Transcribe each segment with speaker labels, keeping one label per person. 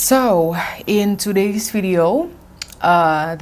Speaker 1: So, in today's video,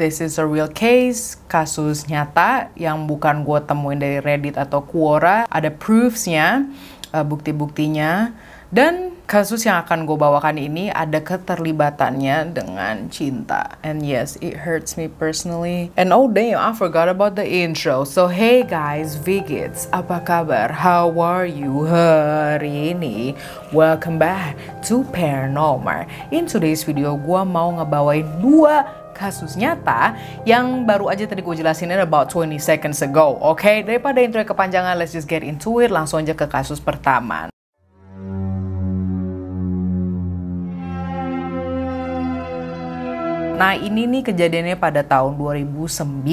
Speaker 1: this is a real case, kasus nyata yang bukan gue temuin dari Reddit atau Quora. Ada proofs-nya, bukti-buktinya, dan kasus yang akan gue bawakan ini ada keterlibatannya dengan cinta. And yes, it hurts me personally. And oh damn, I forgot about the intro. So hey guys, Vigits, apa kabar? How are you hari ini? Welcome back to Paranormal. In today's video, gue mau ngebawain dua kasus nyata yang baru aja tadi gue jelasin about 20 seconds ago. Oke, daripada intro kepanjangan, let's just get into it. Langsung aja ke kasus pertama. Nah, ini nih kejadiannya pada tahun 2009.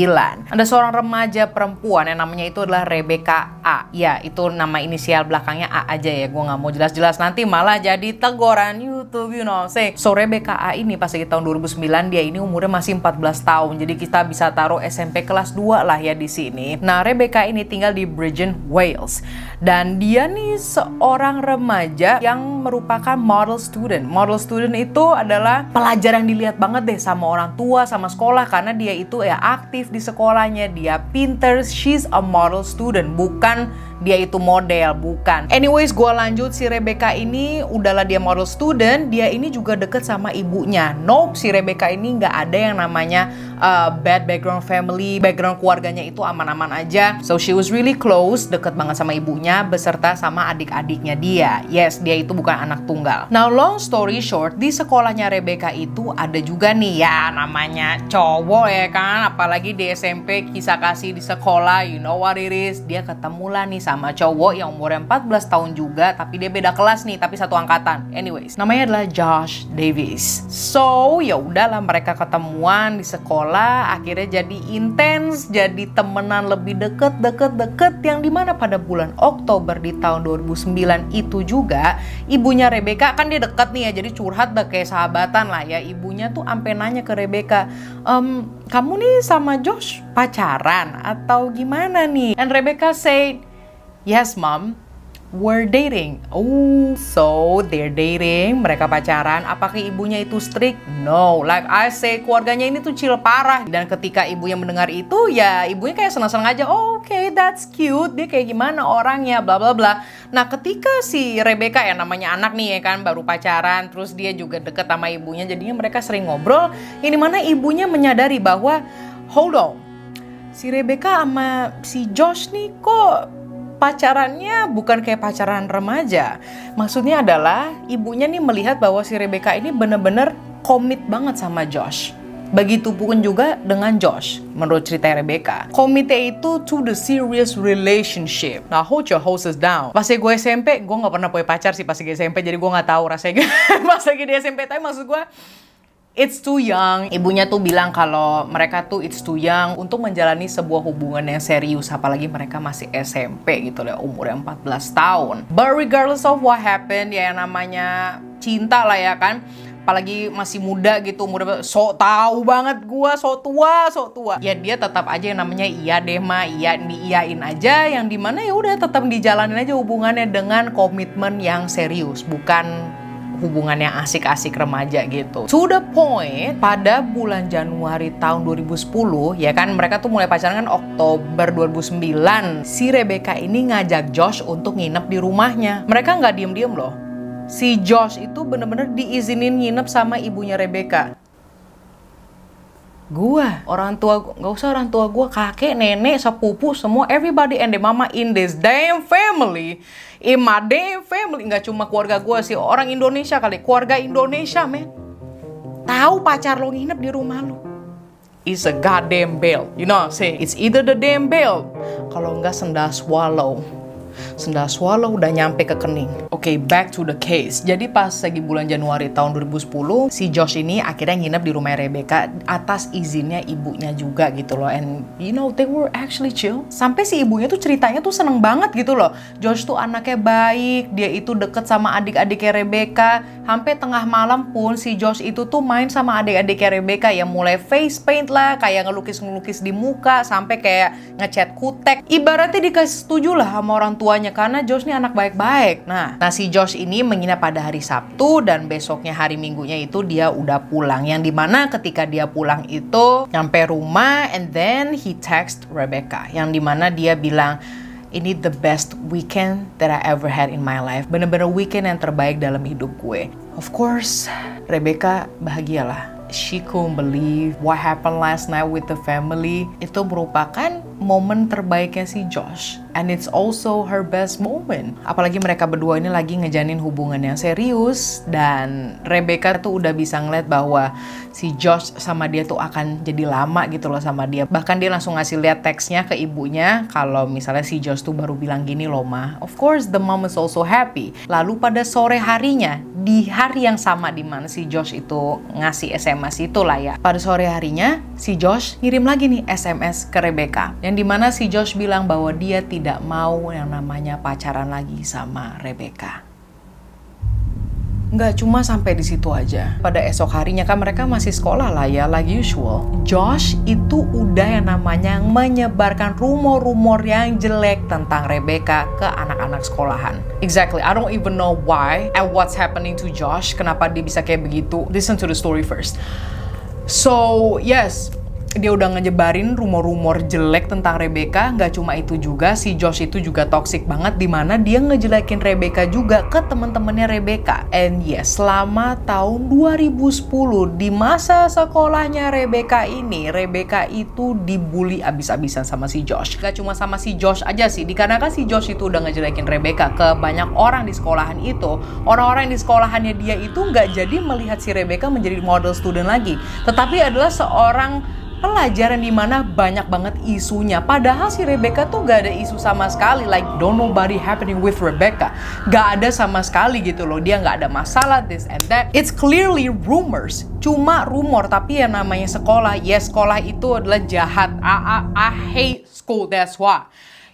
Speaker 1: Ada seorang remaja perempuan yang namanya itu adalah Rebecca A. Ya, itu nama inisial belakangnya A aja ya. Gue nggak mau jelas-jelas nanti malah jadi teguran YouTube, you know. So, Rebecca A ini pas lagi tahun 2009, dia ini umurnya masih 14 tahun. Jadi kita bisa taruh SMP kelas 2 lah ya di sini. Nah, Rebecca ini tinggal di Bridgend, Wales. Dan dia nih seorang remaja yang merupakan model student. Model student itu adalah pelajar yang dilihat banget deh sama orang tua, sama sekolah, karena dia itu ya aktif di sekolahnya, dia pinter, she's a model student, bukan dia itu model, bukan. Anyways, gue lanjut, si Rebecca ini udahlah dia model student, dia ini juga deket sama ibunya. Nope, si Rebecca ini nggak ada yang namanya bad background family, background keluarganya itu aman-aman aja. So she was really close, deket banget sama ibunya, beserta sama adik-adiknya dia. Yes, dia itu bukan anak tunggal. Now long story short, di sekolahnya Rebecca itu ada juga nih ya namanya cowok ya kan, apalagi di SMP kisah kasih di sekolah, you know what it is. Dia ketemulah nih sama cowok yang umurnya 14 tahun juga, tapi dia beda kelas nih, tapi satu angkatan. Anyways, namanya adalah Josh Davis. So, ya udahlah mereka ketemuan di sekolah, akhirnya jadi intens, jadi temenan lebih deket, yang dimana pada bulan Oktober di tahun 2009 itu juga, ibunya Rebecca, kan dia deket nih ya, jadi curhat dah kayak sahabatan lah ya. Ibunya tuh ampe nanya ke Rebecca, kamu nih sama Josh pacaran atau gimana nih? And Rebecca said, yes, mom, we're dating. Oh, so they're dating, mereka pacaran. Apakah ibunya itu strict? No, like I say, keluarganya ini tuh chill parah. Dan ketika ibunya mendengar itu, ya ibunya kayak senang-senang aja. Oh, okay, that's cute. Dia kayak gimana orangnya, bla bla bla. Nah, ketika si Rebecca yang namanya anak nih ya kan, baru pacaran, terus dia juga deket sama ibunya, jadinya mereka sering ngobrol. Ini mana ibunya menyadari bahwa, hold on, si Rebecca sama si Josh nih kok pacarannya bukan kayak pacaran remaja. Maksudnya adalah ibunya nih melihat bahwa si Rebecca ini bener-bener komit banget sama Josh. Begitupun juga dengan Josh, menurut cerita Rebecca. Komitnya itu to the serious relationship. Nah, hold your horses down. Pas gue SMP, gue gak pernah punya pacar sih pas gue SMP, jadi gue gak tahu rasanya pas lagi di SMP. Tapi maksud gue, it's too young. Ibunya tuh bilang kalau mereka tuh it's too young untuk menjalani sebuah hubungan yang serius, apalagi mereka masih SMP gitu lah, umurnya 14 tahun. But regardless of what happened, ya yang namanya cinta lah ya kan. Apalagi masih muda gitu, umurnya sok tahu banget gua, sok tua. Ya dia tetap aja yang namanya iya deh mah, iya diiyain aja, yang dimana ya udah tetap dijalanin aja hubungannya dengan komitmen yang serius, bukan hubungan yang asik-asik remaja gitu. To the point, pada bulan Januari tahun 2010, ya kan mereka tuh mulai pacaran kan Oktober 2009. Si Rebecca ini ngajak Josh untuk nginep di rumahnya. Mereka nggak diem-diem loh. Si Josh itu bener-bener diizinin nginep sama ibunya Rebecca. Gua, orang tua, nggak usah orang tua gua, kakek, nenek, sepupu, semua, everybody and their mama in this damn family, in my damn family, nggak cuma keluarga gua sih, orang Indonesia kali, keluarga Indonesia, men, tahu pacar lo nginep di rumah lo, it's a goddamn bail, you know, say, it's either the damn bail, kalau nggak sendal swallow. Sendal swallow udah nyampe ke kening. Oke, back to the case. Jadi pas lagi bulan Januari tahun 2010, si Josh ini akhirnya nginep di rumah Rebecca atas izinnya ibunya juga gitu loh. And you know, they were actually chill. Sampai si ibunya tuh ceritanya tuh seneng banget gitu loh. Josh tuh anaknya baik, dia itu deket sama adik-adiknya Rebecca. Sampai tengah malam pun si Josh itu tuh main sama adik-adiknya Rebecca, yang mulai face paint lah, kayak ngelukis-ngelukis di muka, sampai kayak ngecat kutek. Ibaratnya dikasih setuju lah sama orang tuanya karena Josh ini anak baik-baik. Nah si Josh ini menginap pada hari Sabtu dan besoknya hari Minggunya itu dia udah pulang. Yang dimana ketika dia pulang itu nyampe rumah and then he text Rebecca. Yang dimana dia bilang, ini the best weekend that I ever had in my life. Bener-bener weekend yang terbaik dalam hidup gue. Of course, Rebecca bahagialah. She couldn't believe what happened last night with the family. Itu merupakan momen terbaiknya si Josh. And it's also her best moment. Apalagi mereka berdua ini lagi ngejanin hubungan yang serius. Dan Rebecca tuh udah bisa ngeliat bahwa si Josh sama dia tuh akan jadi lama gitu loh sama dia. Bahkan dia langsung ngasih lihat teksnya ke ibunya. Kalau misalnya si Josh tuh baru bilang gini loh ma. Of course the mom is also happy. Lalu pada sore harinya, di hari yang sama dimana si Josh itu ngasih SMS itulah ya. Pada sore harinya, si Josh ngirim lagi nih SMS ke Rebecca. Yang dimana si Josh bilang bahwa dia tidak mau yang namanya pacaran lagi sama Rebecca. Nggak cuma sampai di situ aja. Pada esok harinya kan mereka masih sekolah lah ya, like usual. Josh itu udah yang namanya menyebarkan rumor-rumor yang jelek tentang Rebecca ke anak-anak sekolahan. Exactly, I don't even know why and what's happening to Josh. Kenapa dia bisa kayak begitu? Listen to the story first. So, yes, dia udah ngejebarin rumor-rumor jelek tentang Rebecca. Nggak cuma itu juga, si Josh itu juga toxic banget dimana dia ngejelekin Rebecca juga ke teman-temannya Rebecca. And yes, selama tahun 2010 di masa sekolahnya Rebecca ini, Rebecca itu dibully abis-abisan sama si Josh. Nggak cuma sama si Josh aja sih, dikarenakan si Josh itu udah ngejelekin Rebecca ke banyak orang di sekolahan itu. Orang-orang di sekolahannya dia itu nggak jadi melihat si Rebecca menjadi model student lagi, tetapi adalah seorang pelajaran di mana banyak banget isunya. Padahal si Rebecca tuh gak ada isu sama sekali. Like, don't nobody happening with Rebecca. Gak ada sama sekali gitu loh. Dia gak ada masalah, this and that. It's clearly rumors. Cuma rumor, tapi yang namanya sekolah. Yes, sekolah itu adalah jahat. I hate school, that's why.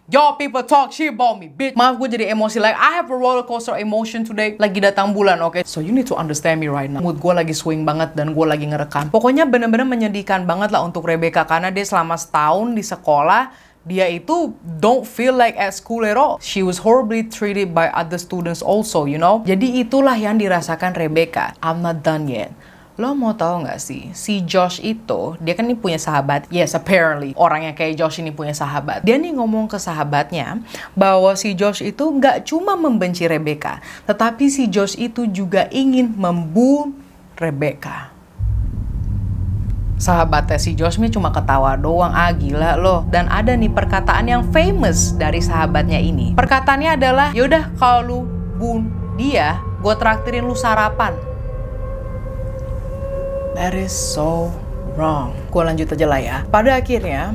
Speaker 1: Y'all people talk shit about me, bitch. Maaf gue jadi emosi, like I have a roller coaster emotion today. Lagi datang bulan, okay? So you need to understand me right now. Mood gue lagi swing banget dan gue lagi ngerekam. Pokoknya bener-bener menyedihkan banget lah untuk Rebecca. Karena dia selama setahun di sekolah, dia itu don't feel like at school at all. She was horribly treated by other students also, you know? Jadi itulah yang dirasakan Rebecca. I'm not done yet. Lo mau tahu nggak sih, si Josh itu, dia kan nih punya sahabat. Yes, apparently, orang yang kayak Josh ini punya sahabat. Dia nih ngomong ke sahabatnya bahwa si Josh itu nggak cuma membenci Rebecca, tetapi si Josh itu juga ingin membunuh Rebecca. Sahabatnya si Josh nih cuma ketawa doang, gila loh. Dan ada nih perkataan yang famous dari sahabatnya ini. Perkataannya adalah, yaudah kalau lu bunuh dia, gue traktirin lu sarapan. That is so wrong. Gue lanjut aja lah ya. Pada akhirnya,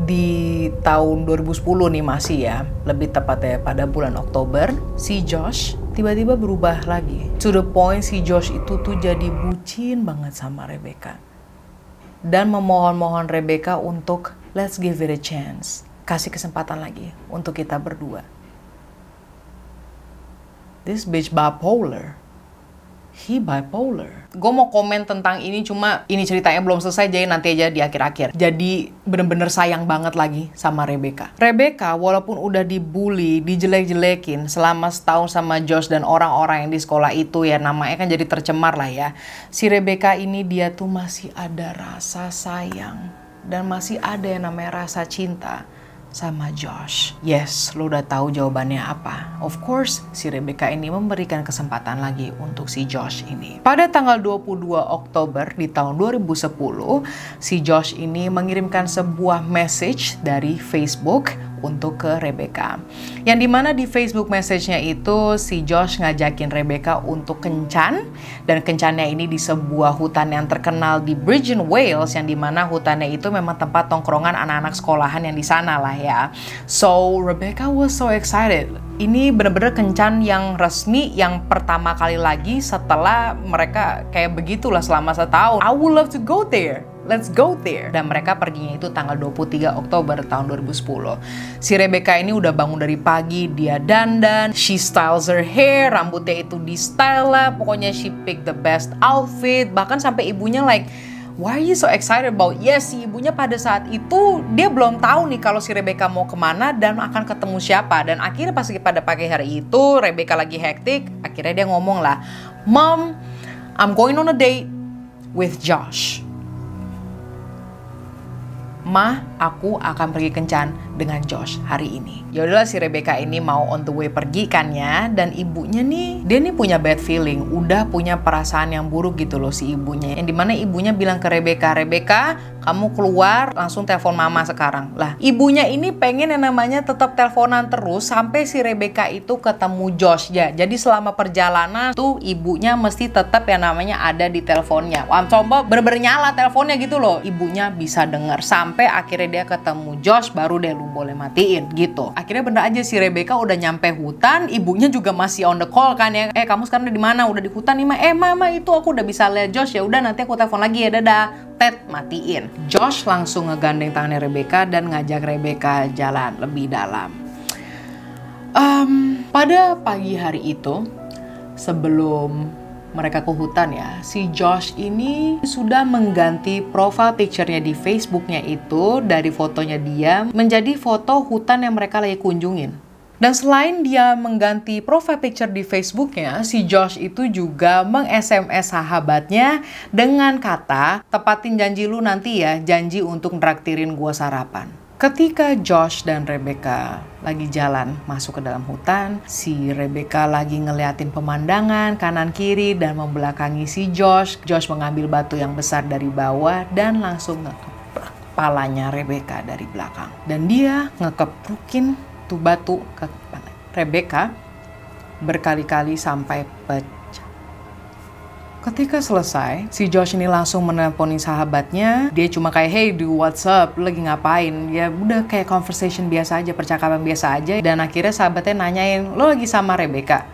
Speaker 1: di tahun 2010 nih masih ya, lebih tepatnya pada bulan Oktober, si Josh tiba-tiba berubah lagi. To the point si Josh itu tuh jadi bucin banget sama Rebecca. Dan memohon-mohon Rebecca untuk let's give it a chance. Kasih kesempatan lagi untuk kita berdua. This bitch bipolar. He bipolar. Gue mau komen tentang ini, cuma ini ceritanya belum selesai, jadi nanti aja di akhir-akhir. Jadi bener-bener sayang banget lagi sama Rebecca. Rebecca walaupun udah dibully, dijelek-jelekin selama setahun sama Josh dan orang-orang yang di sekolah itu ya, namanya kan jadi tercemar lah ya. Si Rebecca ini dia tuh masih ada rasa sayang dan masih ada yang namanya rasa cinta sama Josh. Yes, lo udah tahu jawabannya apa. Of course, si Rebecca ini memberikan kesempatan lagi untuk si Josh ini. Pada tanggal 22 Oktober di tahun 2010, si Josh ini mengirimkan sebuah message dari Facebook untuk ke Rebecca. Yang dimana di Facebook message-nya itu si Josh ngajakin Rebecca untuk kencan, dan kencannya ini di sebuah hutan yang terkenal di Bridgend, Wales, yang dimana hutannya itu memang tempat tongkrongan anak-anak sekolahan yang di sana lah ya. So Rebecca was so excited. Ini bener-bener kencan yang resmi, yang pertama kali lagi setelah mereka kayak begitulah selama setahun. I would love to go there. Let's go there. Dan mereka perginya itu tanggal 23 Oktober tahun 2010. Si Rebecca ini udah bangun dari pagi, dia dandan, she styles her hair, rambutnya itu di style lah. Pokoknya she pick the best outfit. Bahkan sampai ibunya like, why are you so excited about? Yes, si ibunya pada saat itu dia belum tahu nih kalau si Rebecca mau kemana dan akan ketemu siapa. Dan akhirnya pas pada pagi hari itu Rebecca lagi hektik, akhirnya dia ngomong lah, Mom, I'm going on a date with Josh. Ma, aku akan pergi kencan dengan Josh hari ini. Ya udahlah, si Rebecca ini mau on the way pergi kan ya, dan ibunya nih, dia nih punya bad feeling, udah punya perasaan yang buruk gitu loh si ibunya. Yang dimana ibunya bilang ke Rebecca, Rebecca, kamu keluar langsung telepon mama sekarang. Lah, ibunya ini pengen yang namanya tetap teleponan terus sampai si Rebecca itu ketemu Josh ya. Jadi selama perjalanan tuh ibunya mesti tetap yang namanya ada di teleponnya. Wah, coba bener-bener nyala teleponnya gitu loh. Ibunya bisa denger sampai akhirnya dia ketemu Josh, baru deh lu boleh matiin gitu. Akhirnya bener aja si Rebecca udah nyampe hutan, ibunya juga masih on the call kan ya. Kamu sekarang udah di mana? Udah di hutan nih, Ma. Mama, itu aku udah bisa lihat Josh, ya udah nanti aku telepon lagi ya, dadah. Ted, matiin. Josh langsung ngegandeng tangannya Rebecca dan ngajak Rebecca jalan lebih dalam. Pada pagi hari itu, sebelum mereka ke hutan ya, si Josh ini sudah mengganti profile picture-nya di Facebook-nya itu dari fotonya dia menjadi foto hutan yang mereka lagi kunjungin. Dan selain dia mengganti profile picture di Facebook-nya, si Josh itu juga meng-SMS sahabatnya dengan kata, tepatin janji lu nanti ya, janji untuk nraktirin gua sarapan. Ketika Josh dan Rebecca lagi jalan masuk ke dalam hutan, si Rebecca lagi ngeliatin pemandangan kanan kiri dan membelakangi si Josh. Josh mengambil batu yang besar dari bawah dan langsung ngekepruk kepalanya Rebecca dari belakang. Dan dia ngekeprukin tuh batu ke kepala Rebecca berkali-kali sampai pecah. Ketika selesai, si Josh ini langsung menelponi sahabatnya. Dia cuma kayak, hey do what's up, lu lagi ngapain? Ya udah kayak conversation biasa aja, percakapan biasa aja. Dan akhirnya sahabatnya nanyain, lo lagi sama Rebecca?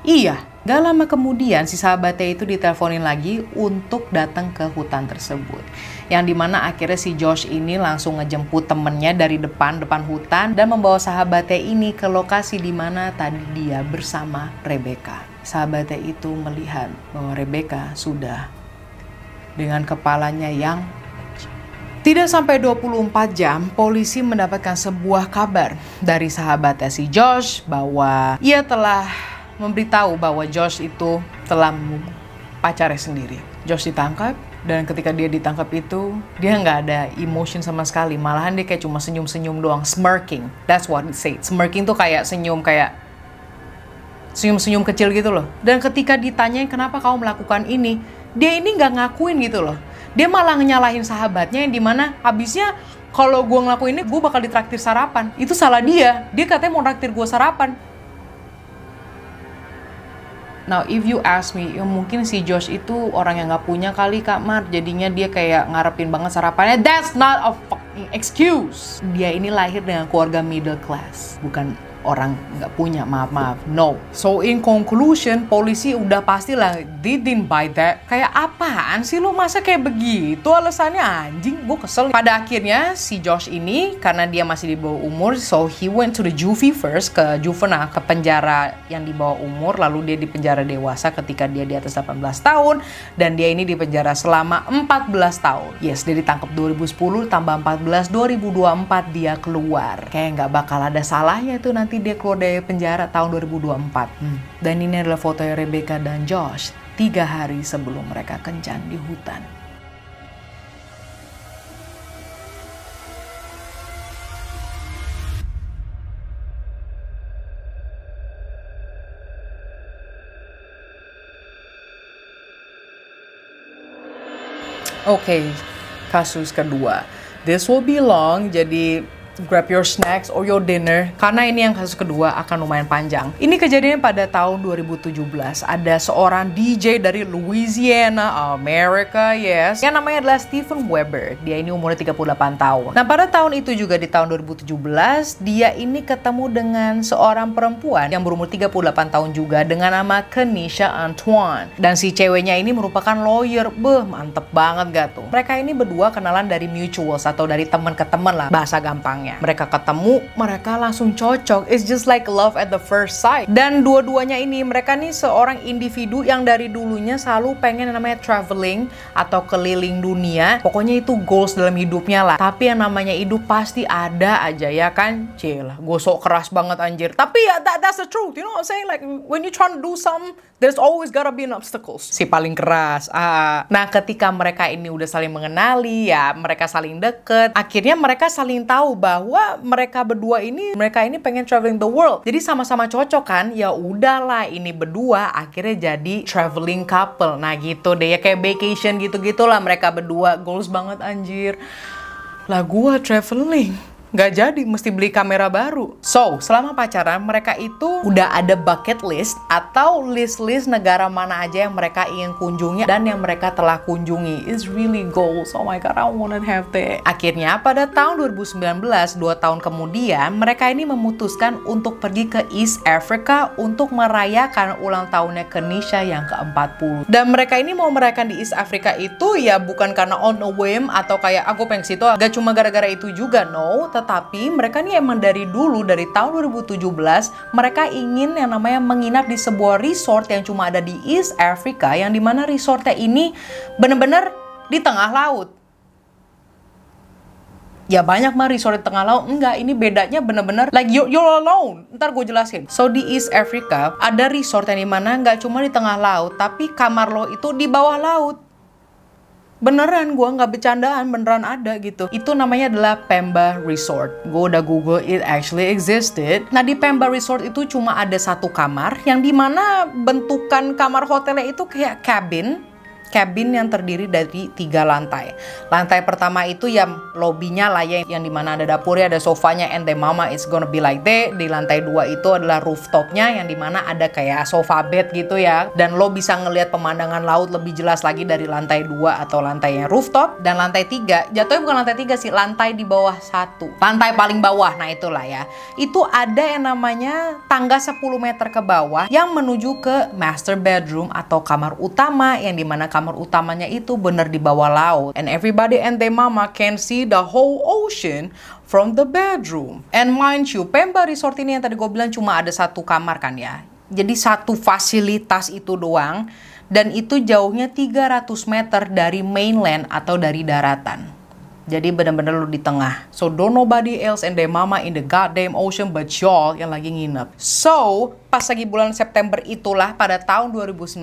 Speaker 1: Iya. Gak lama kemudian si sahabatnya itu diteleponin lagi untuk datang ke hutan tersebut. Yang dimana akhirnya si Josh ini langsung ngejemput temennya dari depan hutan dan membawa sahabatnya ini ke lokasi dimana tadi dia bersama Rebecca. Sahabatnya itu melihat bahwa Rebecca sudah dengan kepalanya yang tidak sampai 24 jam, polisi mendapatkan sebuah kabar dari sahabatnya si Josh bahwa ia telah memberitahu bahwa Josh itu telah membunuh pacarnya sendiri. Josh ditangkap, dan ketika dia ditangkap itu, dia nggak ada emotion sama sekali. Malahan dia kayak cuma senyum-senyum doang, smirking. That's what it say. Smirking tuh kayak senyum, kayak senyum-senyum kecil gitu loh. Dan ketika ditanyain kenapa kamu melakukan ini, dia ini nggak ngakuin gitu loh. Dia malah nyalahin sahabatnya yang dimana habisnya kalau gue ngelakuin ini, gue bakal ditraktir sarapan. Itu salah dia. Dia katanya mau traktir gue sarapan. Now, if you ask me, ya mungkin si Josh itu orang yang nggak punya kali Kak Mar, jadinya dia kayak ngarepin banget sarapannya. That's not a fucking excuse. Dia ini lahir dengan keluarga middle class, bukan orang nggak punya, maaf, no. So in conclusion, polisi udah pastilah they didn't buy that. Kayak apaan sih lu, masa kayak begitu alasannya, anjing, gue kesel. Pada akhirnya si Josh ini karena dia masih di bawah umur, so he went to the juvie first, ke juvenile, ke penjara yang di bawah umur, lalu dia di penjara dewasa ketika dia di atas 18 tahun, dan dia ini di penjara selama 14 tahun. Yes, dia ditangkap 2010 tambah 14, 2024 dia keluar. Kayak nggak bakal ada salahnya tuh nanti dia keluar dari penjara tahun 2024. Dan ini adalah fotonya Rebecca dan Josh 3 hari sebelum mereka kencan di hutan. Oke, kasus kedua. This will be long, jadi grab your snacks or your dinner, karena ini yang kasus kedua akan lumayan panjang. Ini kejadiannya pada tahun 2017. Ada seorang DJ dari Louisiana, America, yes, yang namanya adalah Steven Weber. Dia ini umurnya 38 tahun. Nah, pada tahun itu juga di tahun 2017, dia ini ketemu dengan seorang perempuan yang berumur 38 tahun juga dengan nama Kenisha Antoine. Dan si ceweknya ini merupakan lawyer. Mantep banget gak tuh? Mereka ini berdua kenalan dari mutuals atau dari teman ke teman lah, bahasa gampangnya. orangnya. Mereka ketemu, mereka langsung cocok. It's just like love at the first sight. Dan dua-duanya ini, mereka nih seorang individu yang dari dulunya selalu pengen yang namanya traveling atau keliling dunia. Pokoknya itu goals dalam hidupnya lah. Tapi yang namanya hidup pasti ada aja ya kan. Cielah, gue sok keras banget anjir. Tapi ya that's the truth, you know what I'm saying? Like when you trying to do something, there's always gotta be an obstacles. Si paling keras. Nah, ketika mereka ini udah saling mengenali ya, mereka saling deket. Akhirnya mereka saling tahu bahwa mereka berdua ini, mereka ini pengen traveling the world. Jadi sama-sama cocok kan? Ya udahlah, ini berdua akhirnya jadi traveling couple. Nah gitu deh ya, kayak vacation gitu-gitulah mereka berdua. Goals banget anjir. Lah gua traveling nggak jadi, mesti beli kamera baru. So, selama pacaran, mereka itu udah ada bucket list atau list-list negara mana aja yang mereka ingin kunjungi dan yang mereka telah kunjungi. It's really goals. Oh my god, I wanna have that. Akhirnya, pada tahun 2019, 2 tahun kemudian, mereka ini memutuskan untuk pergi ke East Africa untuk merayakan ulang tahunnya Kenisha yang ke-40. Dan mereka ini mau merayakan di East Africa itu ya bukan karena on a whim atau kayak aku pengen ke situ, gak cuma gara-gara itu juga, no. Tetapi mereka nih emang dari dulu, dari tahun 2017, mereka ingin yang namanya menginap di sebuah resort yang cuma ada di East Africa, yang dimana resortnya ini bener-bener di tengah laut. Ya banyak mah resort di tengah laut, enggak, ini bedanya bener-bener like you're alone. Ntar gue jelasin. So di East Africa ada resort yang dimana nggak cuma di tengah laut, tapi kamar lo itu di bawah laut. Beneran, gue nggak bercandaan, beneran ada gitu. Itu namanya adalah Pemba Resort. Gue udah Google, it actually existed. Nah di Pemba Resort itu cuma ada 1 kamar, yang dimana bentukan kamar hotelnya itu kayak cabin yang terdiri dari 3 lantai. Lantai pertama itu yang lobbynya lah ya, yang dimana ada dapurnya, ada sofanya, and the mama is gonna be like that. Di lantai 2 itu adalah rooftopnya, yang dimana ada kayak sofa bed gitu ya, dan lo bisa ngelihat pemandangan laut lebih jelas lagi dari lantai 2 atau lantai yang rooftop. Dan lantai 3, jatuhnya bukan lantai 3 sih, lantai di bawah 1, lantai paling bawah. Nah itulah ya, itu ada yang namanya tangga 10 meter ke bawah yang menuju ke master bedroom atau kamar utama, yang dimana kamar utamanya itu bener di bawah laut, and everybody and their mama can see the whole ocean from the bedroom. And mind you, Pemba Resort ini yang tadi gue bilang cuma ada 1 kamar kan ya, jadi 1 fasilitas itu doang, dan itu jauhnya 300 meter dari mainland atau dari daratan. Jadi bener-bener lu di tengah. So don't nobody else and their mama in the goddamn ocean but y'all yang lagi nginep. So pas lagi bulan September itulah pada tahun 2019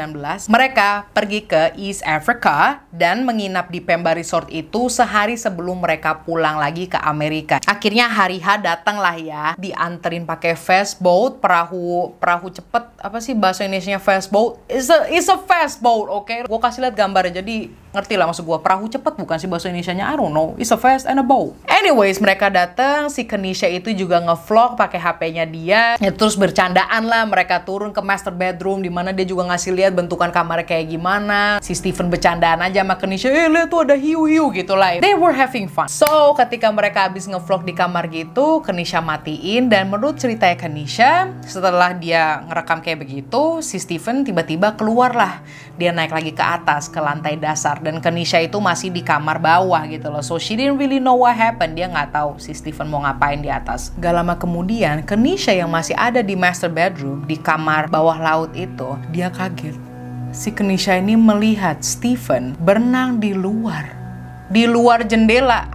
Speaker 1: mereka pergi ke East Africa dan menginap di Pemba Resort itu sehari sebelum mereka pulang lagi ke Amerika. Akhirnya hari H datang lah ya, dianterin pakai fast boat, perahu cepet, apa sih bahasa Indonesianya fast boat? It's a fast boat, oke? Okay? Gue kasih lihat gambarnya jadi ngerti lah maksud gue. Perahu cepet bukan sih bahasa Indonesianya, I don't know. It's a fast and a boat. Anyways, mereka datang, si Kenisha itu juga ngevlog pakai HP-nya dia. Ya, terus bercandaan lah, mereka turun ke master bedroom di mana dia juga ngasih lihat bentukan kamarnya kayak gimana. Si Steven bercandaan aja sama Kenisha, lihat tuh ada hiu-hiu gitu lah. They were having fun. So, ketika mereka habis ngevlog di kamar gitu, Kenisha matiin, dan menurut ceritanya Kenisha, setelah dia ngerekam kayak begitu, si Steven tiba-tiba keluar lah. Dia naik lagi ke atas, ke lantai dasar, dan Kenisha itu masih di kamar bawah gitu loh. So she didn't really know what happened. Dia nggak tahu si Steven mau ngapain di atas. Gak lama kemudian, Kenisha yang masih ada di master bedroom, di kamar bawah laut itu, dia kaget. Si Kenisha ini melihat Steven berenang di luar jendela.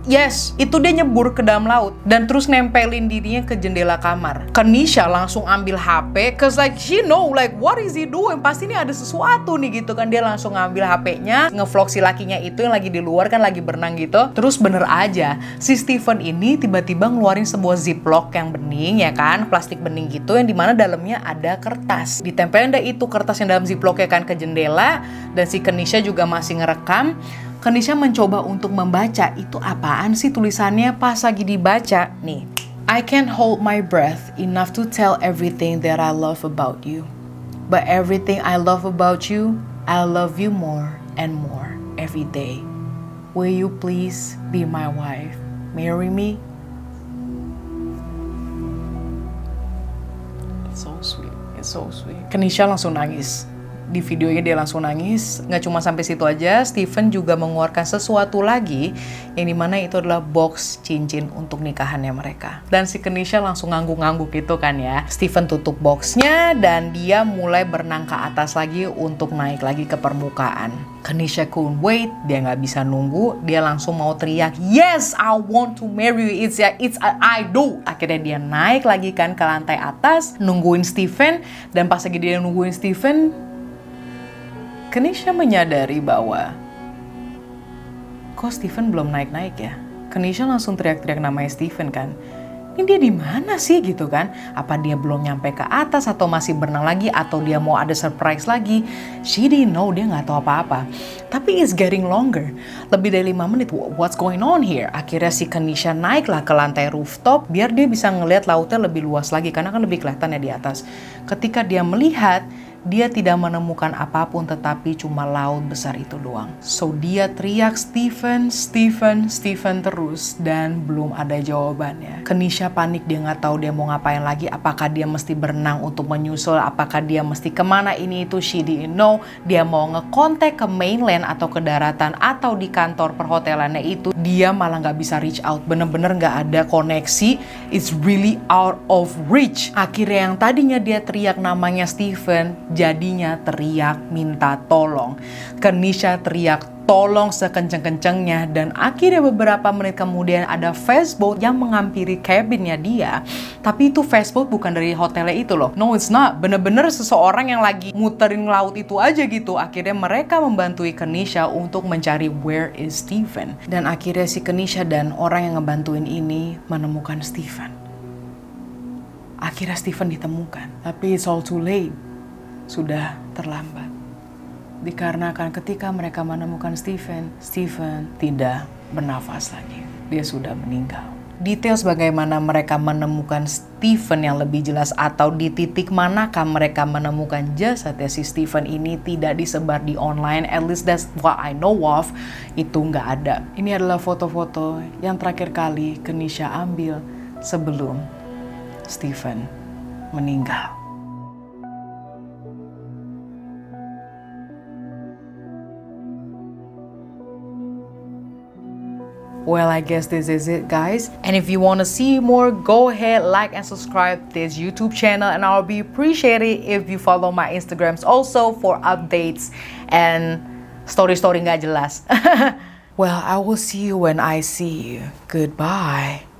Speaker 1: Yes, itu dia nyebur ke dalam laut dan terus nempelin dirinya ke jendela kamar. Kenisha langsung ambil HP, cause like she know like what is he doing? Pasti ini ada sesuatu nih gitu kan. Dia langsung ngambil HP-nya, ngevlog si lakinya itu yang lagi di luar kan lagi berenang gitu. Terus bener aja, si Steven ini tiba-tiba ngeluarin sebuah ziplock yang bening ya kan, plastik bening gitu yang dimana dalamnya ada kertas. Ditempelin deh itu kertas yang dalam ziplock ya kan ke jendela, dan si Kenisha juga masih ngerekam. Kenisha mencoba untuk membaca, itu apaan sih tulisannya. Pas lagi dibaca, nih. I can't hold my breath enough to tell everything that I love about you. But everything I love about you, I love you more and more every day. Will you please be my wife? Marry me? It's so sweet. It's so sweet. Kenisha langsung nangis. Di videonya dia langsung nangis. Nggak cuma sampai situ aja, Steven juga mengeluarkan sesuatu lagi yang dimana itu adalah box cincin untuk nikahannya mereka. Dan si Kenisha langsung ngangguk-ngangguk gitu kan ya. Steven tutup boxnya dan dia mulai berenang ke atas lagi untuk naik lagi ke permukaan. Kenisha couldn't wait, dia nggak bisa nunggu, dia langsung mau teriak, "Yes, I want to marry you, it's I do." Akhirnya dia naik lagi kan ke lantai atas, nungguin Steven, dan pas lagi dia nungguin Steven, Kenisha menyadari bahwa kok Steven belum naik-naik ya. Kenisha langsung teriak-teriak namanya Steven kan. Ini dia di mana sih gitu kan? Apa dia belum nyampe ke atas atau masih berenang lagi atau dia mau ada surprise lagi? She didn't know, dia nggak tahu apa-apa. Tapi it's getting longer. Lebih dari 5 menit. What's going on here? Akhirnya si Kenisha naiklah ke lantai rooftop biar dia bisa ngelihat lautnya lebih luas lagi karena kan lebih kelihatan ya di atas. Ketika dia melihat, dia tidak menemukan apapun tetapi cuma laut besar itu doang. So dia teriak Steven, Steven, Steven terus dan belum ada jawabannya. Kenisha panik, dia nggak tahu dia mau ngapain lagi. Apakah dia mesti berenang untuk menyusul? Apakah dia mesti kemana ini itu? She didn't know. Dia mau ngekontak ke mainland atau ke daratan atau di kantor perhotelannya itu. Dia malah nggak bisa reach out. Bener-bener nggak ada koneksi. It's really out of reach. Akhirnya yang tadinya dia teriak namanya Steven, jadinya teriak minta tolong. Kenisha teriak tolong sekenceng-kencengnya dan akhirnya beberapa menit kemudian ada fastboat yang menghampiri cabinnya dia. Tapi itu fastboat bukan dari hotelnya itu loh. No, it's not. Bener-bener seseorang yang lagi muterin laut itu aja gitu. Akhirnya mereka membantui Kenisha untuk mencari where is Steven. Dan akhirnya si Kenisha dan orang yang ngebantuin ini menemukan Steven. Akhirnya Steven ditemukan. Tapi it's all too late. Sudah terlambat. Dikarenakan ketika mereka menemukan Steven, Steven tidak bernafas lagi. Dia sudah meninggal. Details bagaimana mereka menemukan Steven yang lebih jelas atau di titik manakah mereka menemukan jasadnya si Steven ini tidak disebar di online. At least that's what I know of. Itu nggak ada. Ini adalah foto-foto yang terakhir kali Kenisha ambil sebelum Steven meninggal. Well, I guess this is it, guys. And if you want to see more, go ahead, like and subscribe this YouTube channel. And I'll be appreciated if you follow my Instagrams also for updates and story-story nggak jelas. Well, I will see you when I see you. Goodbye.